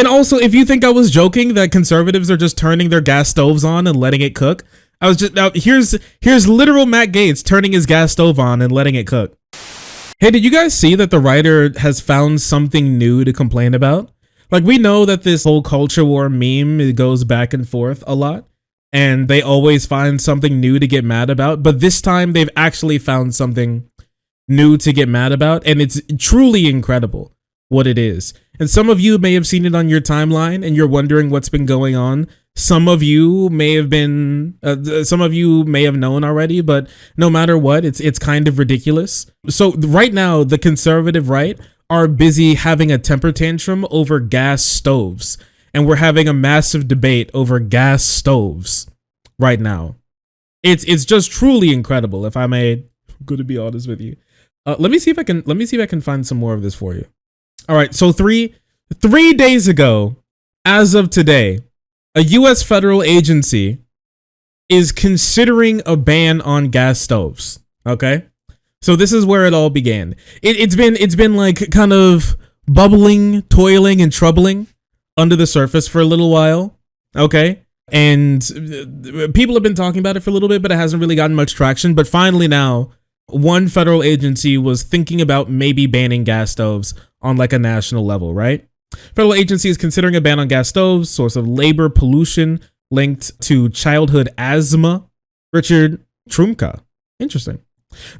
And also, if you think I was joking that conservatives are just turning their gas stoves on and letting it cook, I was just now here's literal Matt Gaetz turning his gas stove on and letting it cook. Hey, did you guys see that the writer has found something new to complain about? Like, we know that this whole culture war meme, it goes back and forth a lot, and they always find something new to get mad about, but this time they've actually found something new to get mad about, and it's truly incredible what it is. And some of you may have seen it on your timeline and you're wondering what's been going on. Some of you may have known already, but no matter what, it's kind of ridiculous. So right now, the conservative right are busy having a temper tantrum over gas stoves, and we're having a massive debate over gas stoves right now. It's just truly incredible. If I may, I'm going to be honest with you. Let me see if I can find some more of this for you. All right, so three days ago, as of today, a U.S. federal agency is considering a ban on gas stoves. Okay, so this is where it all began. It's been like kind of bubbling, toiling, and troubling under the surface for a little while. Okay, and people have been talking about it for a little bit, but it hasn't really gotten much traction. But finally now, one federal agency was thinking about maybe banning gas stoves on like a national level, right? Federal agency is considering a ban on gas stoves, source of labor pollution linked to childhood asthma. Richard Trumka. Interesting.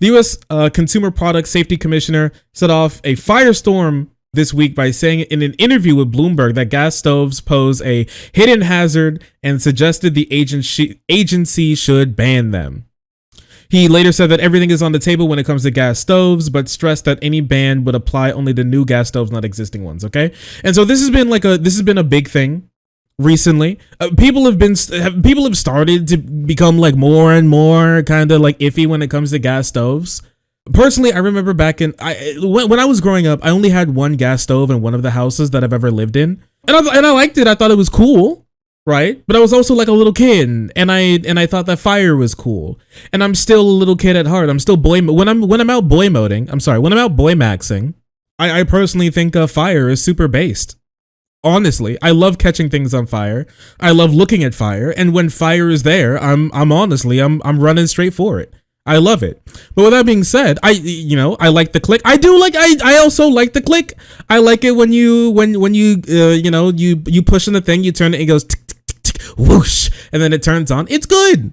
The U.S. Consumer Product Safety Commissioner set off a firestorm this week by saying in an interview with Bloomberg that gas stoves pose a hidden hazard and suggested the agency should ban them. He later said that everything is on the table when it comes to gas stoves, but stressed that any ban would apply only to new gas stoves, not existing ones. Okay, and so this has been a big thing recently. People have started to become like more and more kind of like iffy when it comes to gas stoves. Personally, I remember back when I was growing up, I only had one gas stove in one of the houses that I've ever lived in, and I liked it. I thought it was cool. Right, but I was also like a little kid, and I thought that fire was cool. And I'm still a little kid at heart. I'm still when I'm out boy maxing. I personally think fire is super based. Honestly, I love catching things on fire. I love looking at fire, and when fire is there, I'm running straight for it. I love it. But with that being said, I like the click. I also like the click. I like it when you push in the thing, you turn it, it goes tick, tick, tick, tick, whoosh, and then it turns on. It's good.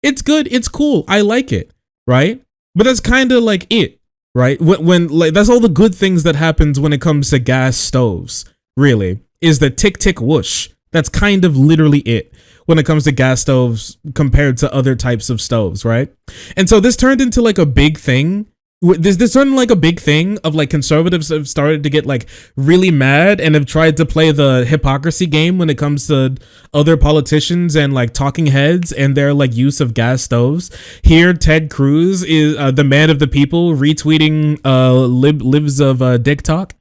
It's cool. I like it. Right. But that's kind of like it. Right. When like that's all the good things that happens when it comes to gas stoves. Really, is the tick, tick, whoosh. That's kind of literally it when it comes to gas stoves compared to other types of stoves, right? And so this turned into like a big thing. This turned like a big thing of like conservatives have started to get like really mad and have tried to play the hypocrisy game when it comes to other politicians and like talking heads and their like use of gas stoves. Here, Ted Cruz is the man of the people retweeting libs of Dick Talk.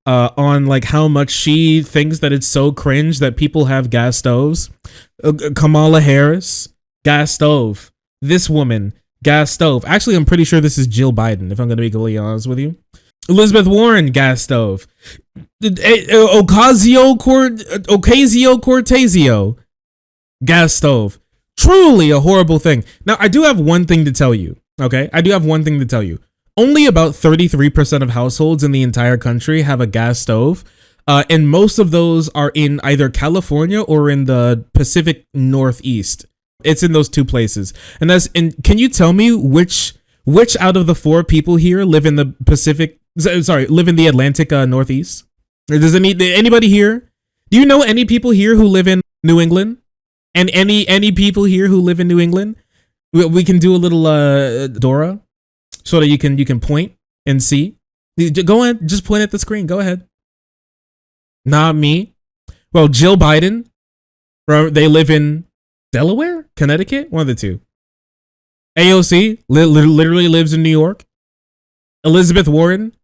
On like how much she thinks that it's so cringe that people have gas stoves. Kamala Harris, gas stove. This woman, gas stove. Actually, I'm pretty sure this is Jill Biden, if I'm going to be completely honest with you. Elizabeth Warren, gas stove. Ocasio-Cortez, gas stove. Truly a horrible thing. Now, I do have one thing to tell you, okay? Only about 33% of households in the entire country have a gas stove, and most of those are in either California or in the Pacific Northeast. It's in those two places. And can you tell me which out of the four people here live in the Atlantic Northeast? Or does anybody here? Do you know any people here who live in New England? And any people here who live in New England? We can do a little Dora. So that you can point and see. Go ahead, just point at the screen. Go ahead. Not me. Well, Jill Biden, they live in Delaware, Connecticut, one of the two. AOC literally lives in New York. Elizabeth Warren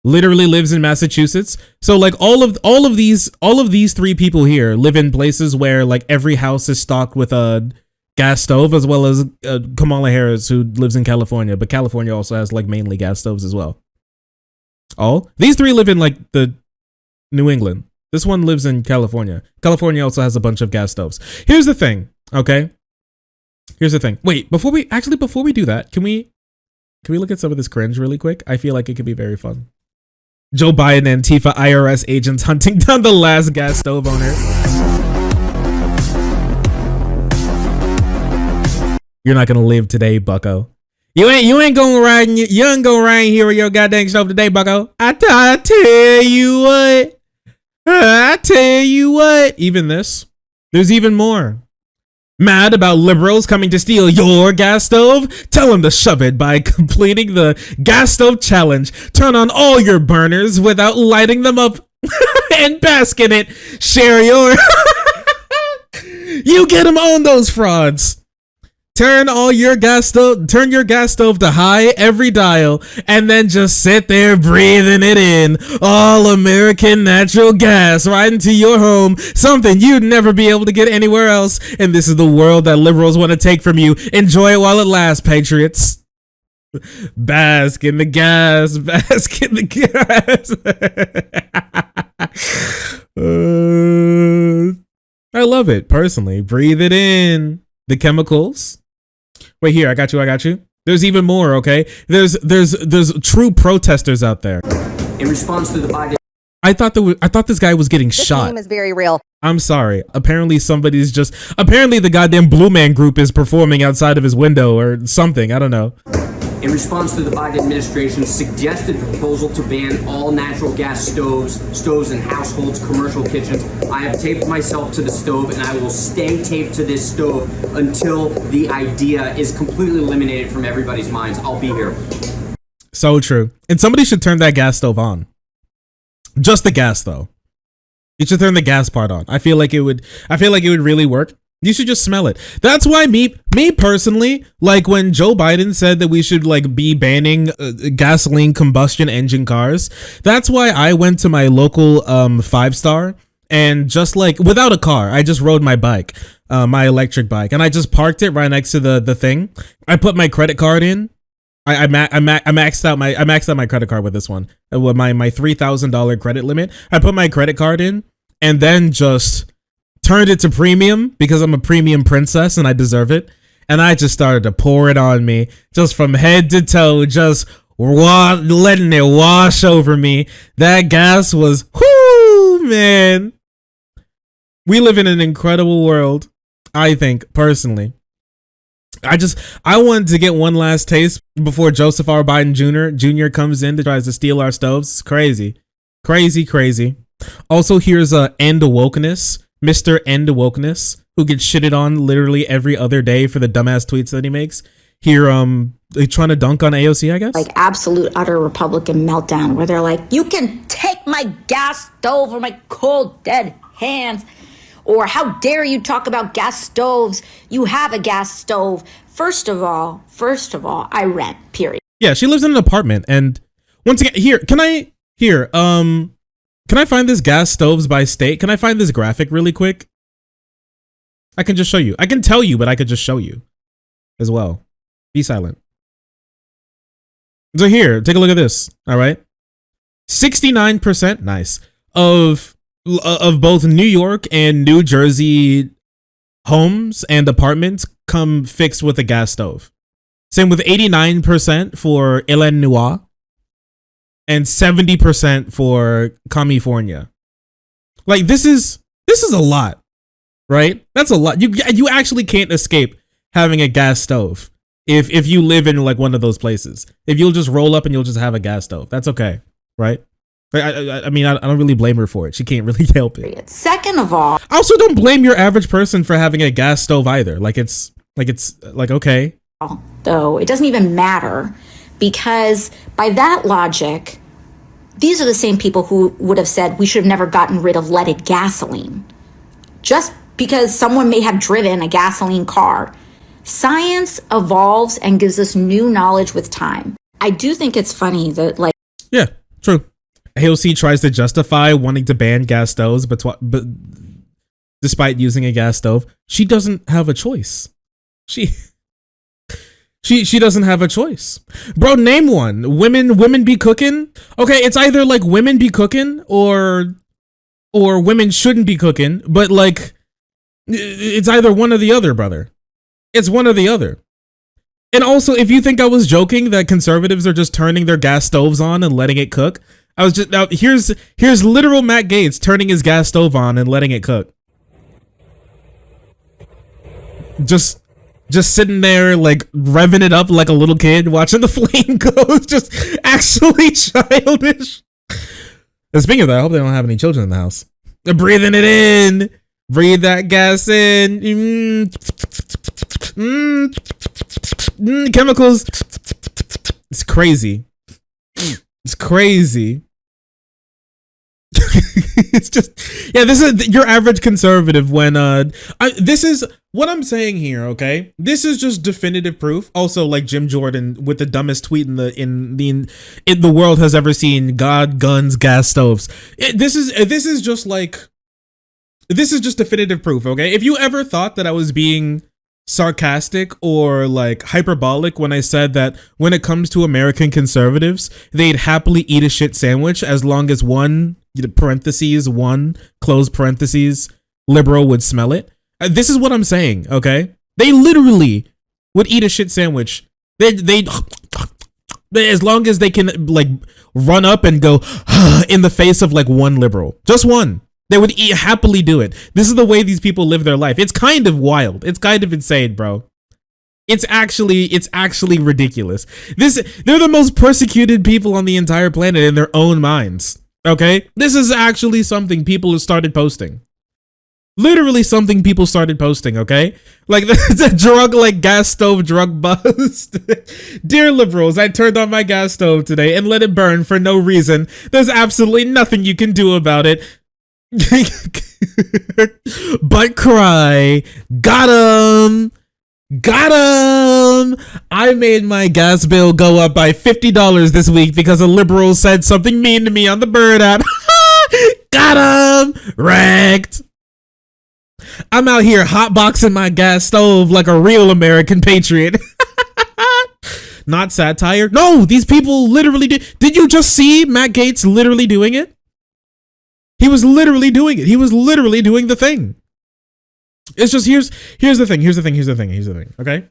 literally lives in Massachusetts. So like all of these three people here live in places where like every house is stocked with a gas stove, as well as Kamala Harris, who lives in California, but California also has like mainly gas stoves as well. These three live in like the New England. This one lives in California. California also has a bunch of gas stoves. Here's the thing, okay? Here's the thing. Wait, before we do that, can we look at some of this cringe really quick? I feel like it could be very fun. Joe Biden and Antifa IRS agents hunting down the last gas stove owner. You're not gonna live today, bucko. You ain't gonna ride here with your goddamn stove today, bucko. I tell you what. I tell you what. Even this. There's even more. Mad about liberals coming to steal your gas stove? Tell them to shove it by completing the gas stove challenge. Turn on all your burners without lighting them up and bask in it. Share your... You get them on those frauds. Turn your gas stove to high every dial, and then just sit there breathing it in. All American natural gas right into your home, something you'd never be able to get anywhere else. And this is the world that liberals want to take from you. Enjoy it while it lasts, patriots. Bask in the gas, bask in the gas. I love it personally. Breathe it in. The chemicals. Wait, here, I got you. There's even more, okay? There's true protesters out there. In response to the Biden... I thought this guy was getting shot. This game is very real. I'm sorry. Apparently the goddamn Blue Man Group is performing outside of his window or something. I don't know. In response to the Biden administration's suggested proposal to ban all natural gas stoves in households, commercial kitchens, I have taped myself to the stove, and I will stay taped to this stove until the idea is completely eliminated from everybody's minds. I'll be here. So true. And somebody should turn that gas stove on. Just the gas, though. You should turn the gas part on. I feel like it would really work. You should just smell it. That's why me personally, like when Joe Biden said that we should like be banning gasoline combustion engine cars, that's why I went to my local 5-star and just like without a car, I just rode my bike, my electric bike, and I just parked it right next to the thing. I put my credit card in. I maxed out my credit card with this one. With my $3,000 credit limit. I put my credit card in and then just turned it to premium because I'm a premium princess and I deserve it. And I just started to pour it on me just from head to toe, just letting it wash over me. That gas was, whoo, man. We live in an incredible world, I think, personally. I wanted to get one last taste before Joseph R. Biden Jr. comes in to tries to steal our stoves. It's crazy. Crazy. Also, here's End Wokeness. Mr. End Wokeness, who gets shitted on literally every other day for the dumbass tweets that he makes. Here, they trying to dunk on AOC, I guess? Like absolute utter Republican meltdown where they're like, you can take my gas stove or my cold dead hands. Or how dare you talk about gas stoves? You have a gas stove. First of all, I rent, period. Yeah, she lives in an apartment. And once again, can I find this gas stoves by state? Can I find this graphic really quick? I can just show you. I can tell you, but I could just show you as well. Be silent. So here, take a look at this. All right. 69%, nice, of both New York and New Jersey homes and apartments come fixed with a gas stove. Same with 89% for Illinois and 70% for California. Like this is a lot, right? That's a lot. You actually can't escape having a gas stove if you live in like one of those places. If you'll just roll up and you'll just have a gas stove, that's okay, right? I mean, I don't really blame her for it. She can't really help it. Second of all, I also don't blame your average person for having a gas stove either. It's okay. Though it doesn't even matter because by that logic, these are the same people who would have said we should have never gotten rid of leaded gasoline. Just because someone may have driven a gasoline car. Science evolves and gives us new knowledge with time. I do think it's funny that yeah, true. AOC tries to justify wanting to ban gas stoves, but despite using a gas stove, she doesn't have a choice. She doesn't have a choice. Bro, name one. Women be cooking? Okay, it's either like women be cooking or or women shouldn't be cooking, but like it's either one or the other, brother. It's one or the other. And also, if you think I was joking that conservatives are just turning their gas stoves on and letting it cook, I was just, now here's literal Matt Gaetz turning his gas stove on and letting it cook. Just sitting there like revving it up like a little kid watching the flame go. Just actually childish. And speaking of that, I hope they don't have any children in the house. They're breathing it in. Breathe that gas in. Chemicals. It's crazy. It's crazy. It's just, yeah, this is your average conservative when this is what I'm saying here, okay? This is just definitive proof. Also, like Jim Jordan with the dumbest tweet in the world has ever seen: God, guns, gas stoves. This is just definitive proof, okay? If you ever thought that I was being sarcastic or like hyperbolic when I said that when it comes to American conservatives, they'd happily eat a shit sandwich as long as one close parentheses liberal would smell it. This is what I'm saying, okay? They literally would eat a shit sandwich. They as long as they can like run up and go in the face of like one liberal, just one. They would happily do it. This is the way these people live their life. It's kind of wild. It's kind of insane, bro. It's actually ridiculous. They're the most persecuted people on the entire planet in their own minds. Okay? This is actually something people have started posting. Literally something people started posting, okay? Like the drug, like gas stove drug bust. Dear liberals, I turned on my gas stove today and let it burn for no reason. There's absolutely nothing you can do about it. But cry. Got him. I made my gas bill go up by $50 this week because a liberal said something mean to me on the Bird app. Got him. Wrecked. I'm out here hotboxing my gas stove like a real American patriot. Not satire. No, these people literally did you just see Matt Gaetz literally doing it? He was literally doing it. He was literally doing the thing. It's just here's the thing. Okay,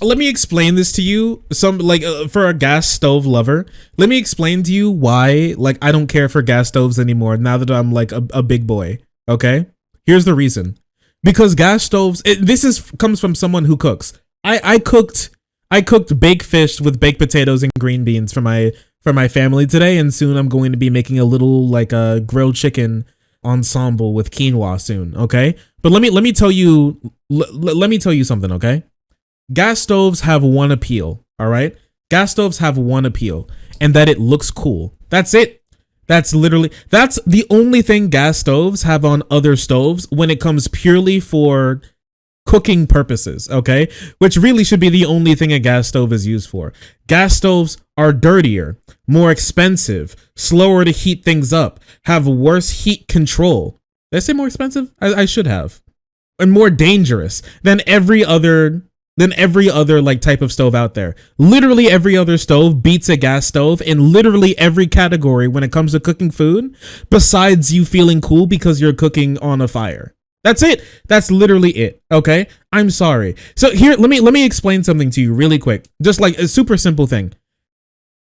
let me explain this to you. For a gas stove lover, let me explain to you why like I don't care for gas stoves anymore now that I'm like a big boy. Okay, here's the reason. Because gas stoves. Comes from someone who cooks. I cooked baked fish with baked potatoes and green beans for my family today, and soon I'm going to be making a little like a grilled chicken ensemble with quinoa soon. Okay, but let me tell you something. Okay, gas stoves have one appeal. All right, gas stoves have one appeal, and that it looks cool. That's it. That's the only thing gas stoves have on other stoves when it comes purely for cooking purposes, okay? Which really should be the only thing a gas stove is used for. Gas stoves are dirtier, more expensive, slower to heat things up, have worse heat control. Did I say more expensive? I should have. And more dangerous than every other like type of stove out there. Literally every other stove beats a gas stove in literally every category when it comes to cooking food, besides you feeling cool because you're cooking on a fire. That's it. That's literally it. Okay. I'm sorry. So here, let me explain something to you really quick. Just like a super simple thing.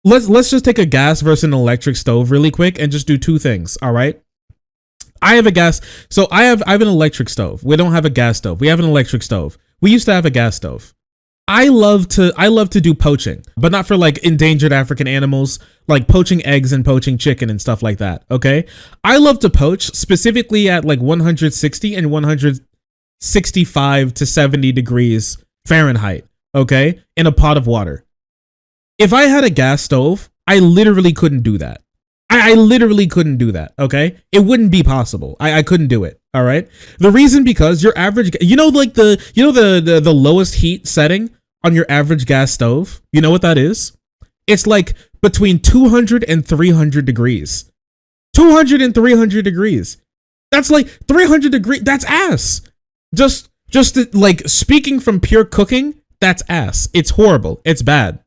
Let's just take a gas versus an electric stove really quick and just do two things. All right. I have an electric stove. We don't have a gas stove. We have an electric stove. We used to have a gas stove. I love to do poaching, but not for like endangered African animals, like poaching eggs and poaching chicken and stuff like that. Okay. I love to poach specifically at like 160 and 165 to 70 degrees Fahrenheit. Okay. In a pot of water. If I had a gas stove, I literally couldn't do that. I literally couldn't do that. Okay. It wouldn't be possible. I couldn't do it. All right. The reason because your average, the lowest heat setting on your average gas stove, you know what that is? It's like between 200 and 300 degrees. 200 and 300 degrees. That's like 300 degrees. That's ass. Just like speaking from pure cooking, that's ass. It's horrible. It's bad.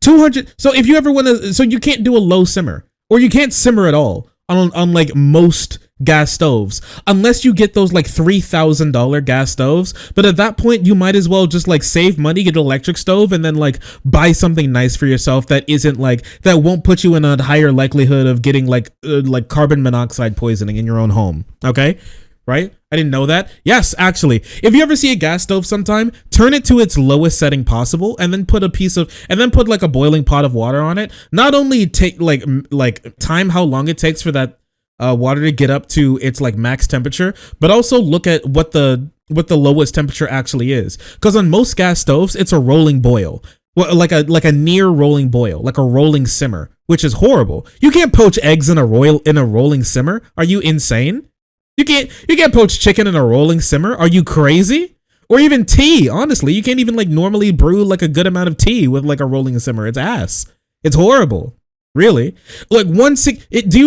200. So if you ever want to, so you can't do a low simmer or you can't simmer at all on like most gas stoves, unless you get those like $3,000 gas stoves. But at that point, you might as well just like save money, get an electric stove, and then like buy something nice for yourself that isn't like, that won't put you in a higher likelihood of getting like carbon monoxide poisoning in your own home. Okay, right? I didn't know that. Yes, actually, if you ever see a gas stove sometime, turn it to its lowest setting possible, and then put like a boiling pot of water on it. Not only take like time how long it takes for that water to get up to its like max temperature, but also look at what the lowest temperature actually is. Because on most gas stoves, it's a rolling boil, like a near rolling boil, like a rolling simmer, which is horrible. You can't poach eggs in a rolling simmer. Are you insane? You can't poach chicken in a rolling simmer. Are you crazy? Or even tea. Honestly, you can't even like normally brew like a good amount of tea with like a rolling simmer. It's ass. It's horrible. Really. Like do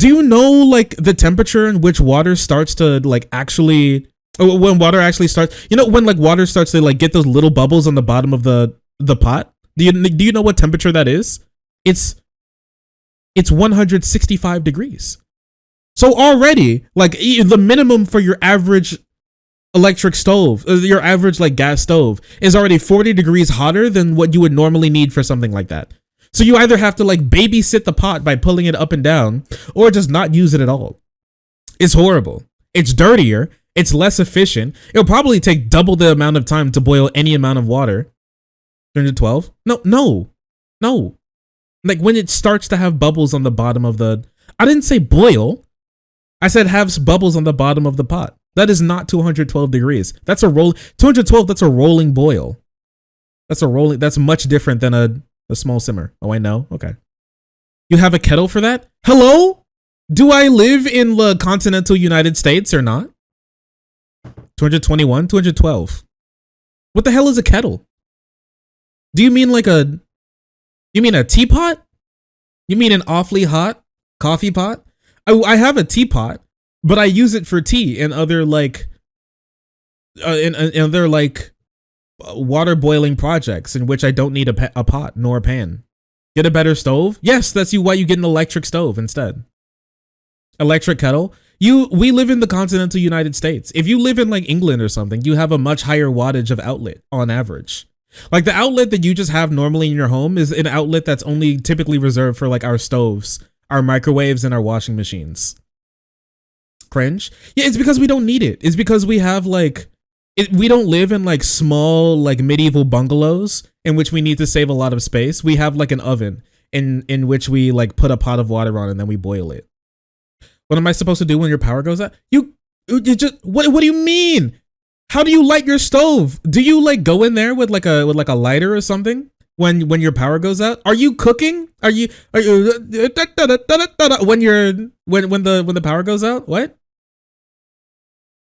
you know like the temperature in which water starts to like actually, when water actually starts, you know, when like water starts to like get those little bubbles on the bottom of the pot? Do you know what temperature that is? It's 165 degrees. So already, like, the minimum for your average electric stove, your average like gas stove, is already 40 degrees hotter than what you would normally need for something like that. So you either have to like babysit the pot by pulling it up and down, or just not use it at all. It's horrible. It's dirtier. It's less efficient. It'll probably take double the amount of time to boil any amount of water. 312? No. Like when it starts to have bubbles on the bottom of I didn't say boil. I said have bubbles on the bottom of the pot. That is not 212 degrees. That's 212, that's a rolling boil. That's much different than a small simmer. Oh, I know? Okay. You have a kettle for that? Hello? Do I live in the continental United States or not? 221, 212. What the hell is a kettle? Do you mean a teapot? You mean an awfully hot coffee pot? I have a teapot, but I use it for tea and other like in other like water boiling projects in which I don't need a pot nor a pan. Get a better stove? Yes, that's why you get an electric stove instead. Electric kettle? We live in the continental United States. If you live in like England or something, you have a much higher wattage of outlet on average. Like the outlet that you just have normally in your home is an outlet that's only typically reserved for like our stoves, our microwaves, and our washing machines. Cringe? Yeah, it's because we don't need it. It's because we have like, we don't live in like small like medieval bungalows in which we need to save a lot of space. We have like an oven in which we like put a pot of water on and then we boil it. What am I supposed to do when your power goes out? You just, what do you mean? How do you light your stove? Do you like go in there with like a lighter or something when your power goes out? Are you cooking? Are you when the power goes out? What?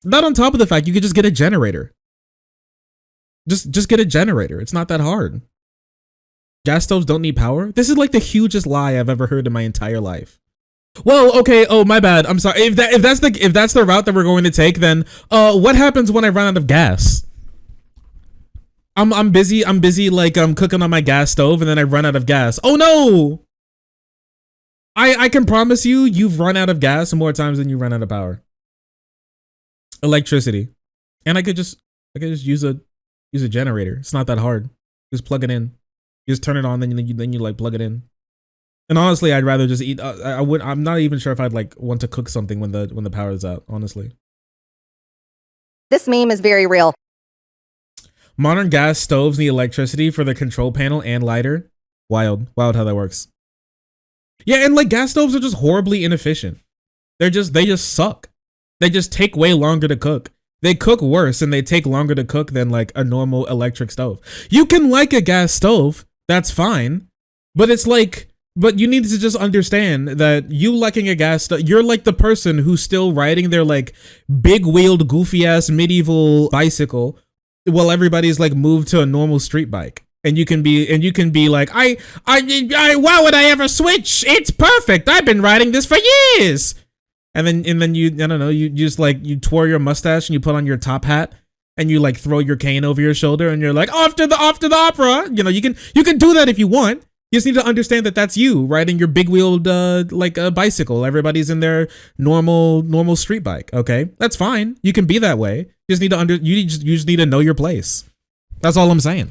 Not on top of the fact you could just get a generator. Just get a generator. It's not that hard. Gas stoves don't need power. This is like the hugest lie I've ever heard in my entire life. Well, okay. Oh, my bad. I'm sorry. If that's the route that we're going to take, then what happens when I run out of gas? I'm busy like I'm cooking on my gas stove and then I run out of gas. Oh no! I can promise you've run out of gas more times than you run out of power. Electricity. And I could just use a generator. It's not that hard. Just plug it in. You just turn it on, then you like plug it in. And honestly, I'd rather just eat. I'm not even sure if I'd like want to cook something when the power is out. Honestly, this meme is very real. Modern gas stoves need electricity for the control panel and lighter. Wild how that works. Yeah, and like gas stoves are just horribly inefficient. They just suck. They just take way longer to cook. They cook worse and they take longer to cook than like a normal electric stove. You can like a gas stove, that's fine, but it's like. But you need to just understand that you liking a gas stove, you're like the person who's still riding their like big wheeled goofy ass medieval bicycle while everybody's like moved to a normal street bike. And you can be like, I why would I ever switch? It's perfect. I've been riding this for years. And then you, I don't know, you just like, you twirl your mustache and you put on your top hat and you like throw your cane over your shoulder and you're like, off to the opera. You know, you can do that if you want. You just need to understand that that's you riding your big wheeled like a bicycle. Everybody's in their normal street bike. Okay, that's fine. You can be that way. You just need to you just need to know your place. That's all I'm saying.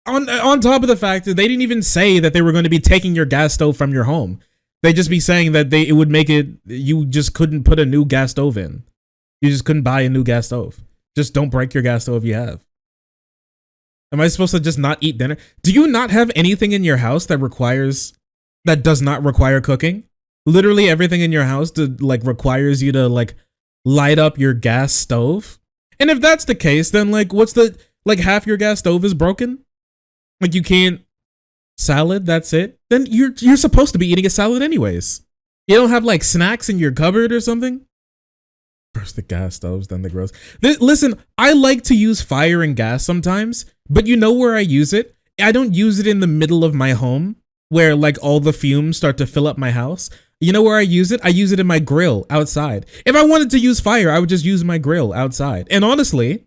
On top of the fact that they didn't even say that they were going to be taking your gas stove from your home. They just be saying that it would make it, you just couldn't put a new gas stove in. You just couldn't buy a new gas stove. Just don't break your gas stove you have. Am I supposed to just not eat dinner? Do you not have anything in your house that does not require cooking? Literally everything in your house requires you to light up your gas stove. And if that's the case, then half your gas stove is broken. Like you can't salad, that's it. Then you're supposed to be eating a salad anyways. You don't have snacks in your cupboard or something? First the gas stoves, then the grills. Listen, I like to use fire and gas sometimes, but you know where I use it? I don't use it in the middle of my home where all the fumes start to fill up my house. You know where I use it? I use it in my grill outside. If I wanted to use fire, I would just use my grill outside. And honestly,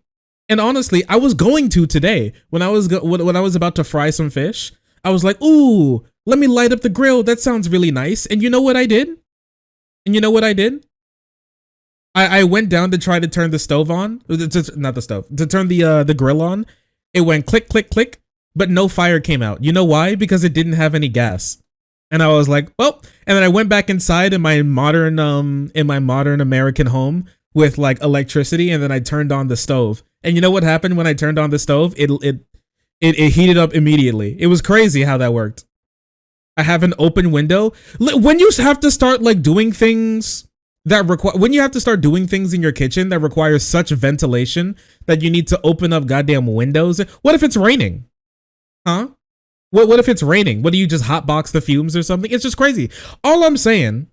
I was going to today when I was about to fry some fish. I was like, ooh, let me light up the grill. That sounds really nice. And you know what I did? I went down to try to turn the stove on. Not the stove. To turn the grill on. It went click, click, click, but no fire came out. You know why? Because it didn't have any gas. And I was like, well, and then I went back inside in my modern American home with electricity, and then I turned on the stove. And you know what happened when I turned on the stove? It heated up immediately. It was crazy how that worked. I have an open window. When you have to start doing things when you have to start doing things in your kitchen that requires such ventilation that you need to open up goddamn windows. What if it's raining? Huh? What if it's raining? What do you just hotbox the fumes or something? It's just crazy. All I'm saying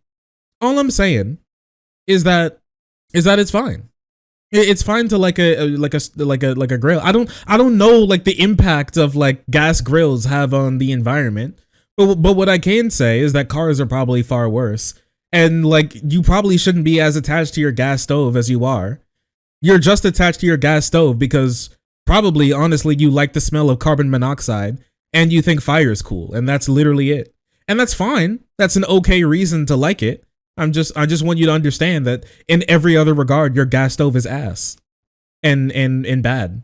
is that it's fine. It's fine to like a grill. I don't know the impact of gas grills have on the environment. But what I can say is that cars are probably far worse. And you probably shouldn't be as attached to your gas stove as you are. You're just attached to your gas stove because probably, honestly, you like the smell of carbon monoxide and you think fire is cool. And that's literally it. And that's fine. That's an okay reason to like it. I just want you to understand that in every other regard, your gas stove is ass and bad.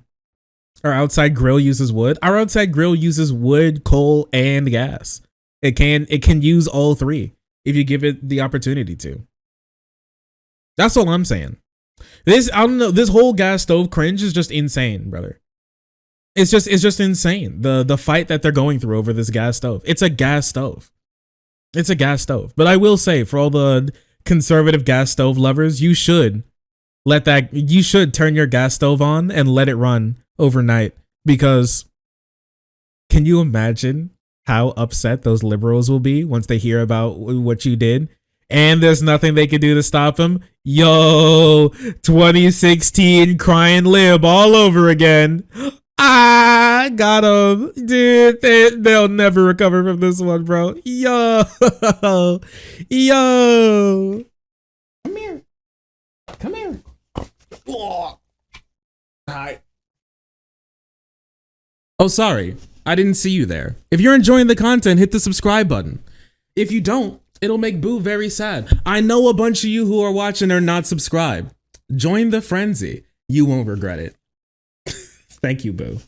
Our outside grill uses wood. Our outside grill uses wood, coal, and gas. It can use all three if you give it the opportunity to. That's all I'm saying. I don't know. This whole gas stove cringe is just insane, brother. It's just insane. The fight that they're going through over this gas stove. It's a gas stove. It's a gas stove. But I will say, for all the conservative gas stove lovers, you should turn your gas stove on and let it run overnight, because can you imagine how upset those liberals will be once they hear about what you did? And there's nothing they can do to stop them. Yo, 2016 crying lib all over again. I got them, dude. They'll never recover from this one, bro. Yo. Come here. Oh. Hi. Oh, sorry. I didn't see you there. If you're enjoying the content, hit the subscribe button. If you don't, it'll make Boo very sad. I know a bunch of you who are watching are not subscribed. Join the frenzy. You won't regret it. Thank you, Boo.